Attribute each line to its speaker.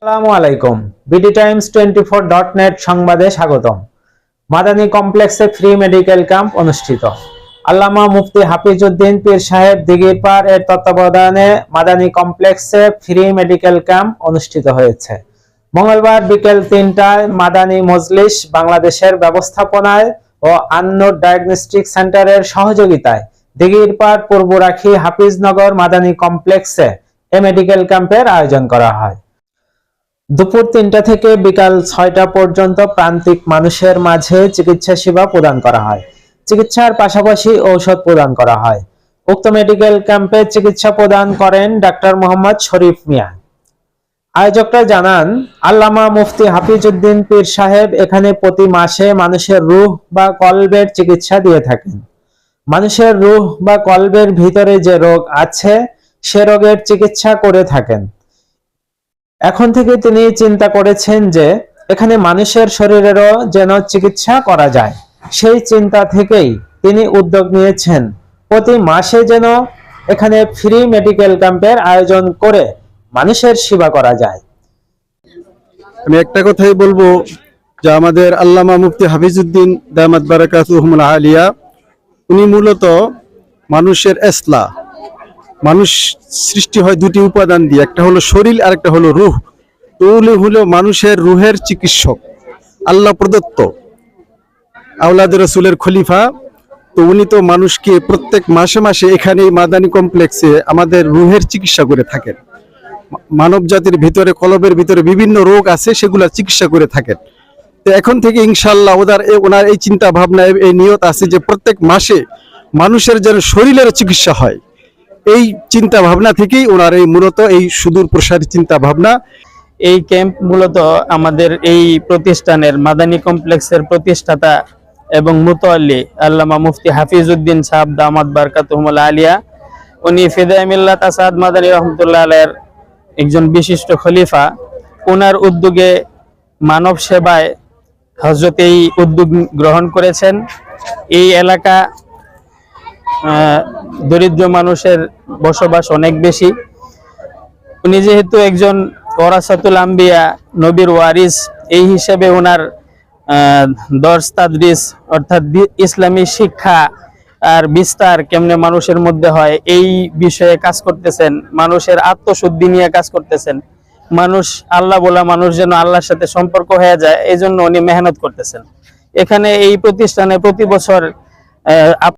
Speaker 1: আসসালামু আলাইকুম। BD Times 24.net সংবাদে স্বাগতম। মাদানী কমপ্লেক্সে ফ্রি মেডিকেল ক্যাম্প অনুষ্ঠিত। আল্লামা মুফতি হাফিজউদ্দিন পীর সাহেব দিঘিরপার এর তত্ত্বাবধানে মাদানী কমপ্লেক্সে ফ্রি মেডিকেল ক্যাম্প অনুষ্ঠিত হয়েছে। মঙ্গলবার বিকেল 3টায় মাদানী মজলিস বাংলাদেশের ব্যবস্থাপনায় ও আন্নুর ডায়াগনস্টিক সেন্টারের সহযোগিতায় দিঘিরপার পূর্বরাখি হাফিজনগর মাদানী কমপ্লেক্সে এ মেডিকেল ক্যাম্পের আয়োজন করা হয়। দুপুর 3টা থেকে বিকাল 6টা পর্যন্ত প্রান্তিক মানুষের মাঝে চিকিৎসা সেবা প্রদান করা হয়। চিকিৎসার পাশাপাশি ঔষধ প্রদান করা হয়। উক্ত মেডিকেল ক্যাম্পে চিকিৎসা প্রদান করেন ডাক্তার মোহাম্মদ শরীফ মিয়া। আয়োজকরা জানান, আল্লামা মুফতি হাফিজউদ্দিন পীর সাহেব এখানে প্রতি মাসে মানুষের রূহ বা কলবের চিকিৎসা দিয়ে থাকেন। মানুষের রূহ বা কলবের ভিতরে যে রোগ আছে সে রোগের চিকিৎসা করে থাকেন। এখন থেকে তিনি চিন্তা করেছেন যে এখানে মানুষের শরীরেরও যেন চিকিৎসা করা যায়। সেই চিন্তা থেকেই তিনি উদ্যোগ নিয়েছেন প্রতি মাসে যেন এখানে ফ্রি মেডিকেল ক্যাম্পের আয়োজন করে মানুষের সেবা করা যায়।
Speaker 2: আমি একটা কথাই বলবো যে আমাদের আল্লামা মুফতি হাফিজউদ্দিন দামাত বারাকাতুহুল আলিয়া উনি মূলত মানুষের ইসলাহ, মানুষ সৃষ্টি হয় দুটি উপাদান দিয়ে, একটা হলো শরীর আর একটা হলো রূহ। তো উনি হলো মানুষের রূহের চিকিৎসক, আল্লাহ প্রদত্ত আওলাদ রাসূলের খলিফা। তো উনি তো মানুষকে প্রত্যেক মাসে মাসে এখানে মাদানী কমপ্লেক্সে আমাদের রূহের চিকিৎসা করে থাকেন। মানব জাতির ভিতরে কলবের ভিতরে বিভিন্ন রোগ আছে, সেগুলা চিকিৎসা করে থাকেন। তো এখন থেকে ইনশাআল্লাহ ওনার এই চিন্তা ভাবনা, এই নিয়ত আছে যে প্রত্যেক মাসে মানুষের যেন শরীরের চিকিৎসা হয়। এই চিন্তা ভাবনা থেকেই ওনার এই মূলত এই সুদূর প্রসারী চিন্তা ভাবনা।
Speaker 3: এই ক্যাম্প মূলত আমাদের এই প্রতিষ্ঠানের মাদানী কমপ্লেক্সের প্রতিষ্ঠাতা এবং মুতাওয়াল্লি আল্লামা মুফতি হাফিজউদ্দিন সাহেব দামাত বারাকাতুহুল আলিয়া, উনি ফিদায়ে মিল্লাত আসাদ মাদানী রহমাতুল্লাহ আলাইহির একজন বিশিষ্ট খলিফা। ওনার উদ্যোগে মানব সেবায় হযরত এই উদ্যোগ গ্রহণ করেছেন। এই এলাকা দরিদ্র মানুষের বসবাস অনেক বেশি। উনি যেহেতু একজন ওয়ারাসাতুল আম্বিয়া, নবীর ওয়ারিস, এই হিসেবে ওনার দর্স তাদরিস অর্থাৎ ইসলামী শিক্ষা আর বিস্তার কেমনে মানুষের মধ্যে হয় এই বিষয়ে কাজ করতেছেন। মানুষের আত্মশুদ্ধি নিয়ে কাজ করতেছেন। মানুষ আল্লাহ বলা মানুষ যেন আল্লাহর সাথে সম্পর্ক হয়ে যায়, এই জন্য উনি মেহনত করতেছেন। এখানে এই প্রতিষ্ঠানে প্রতি বছর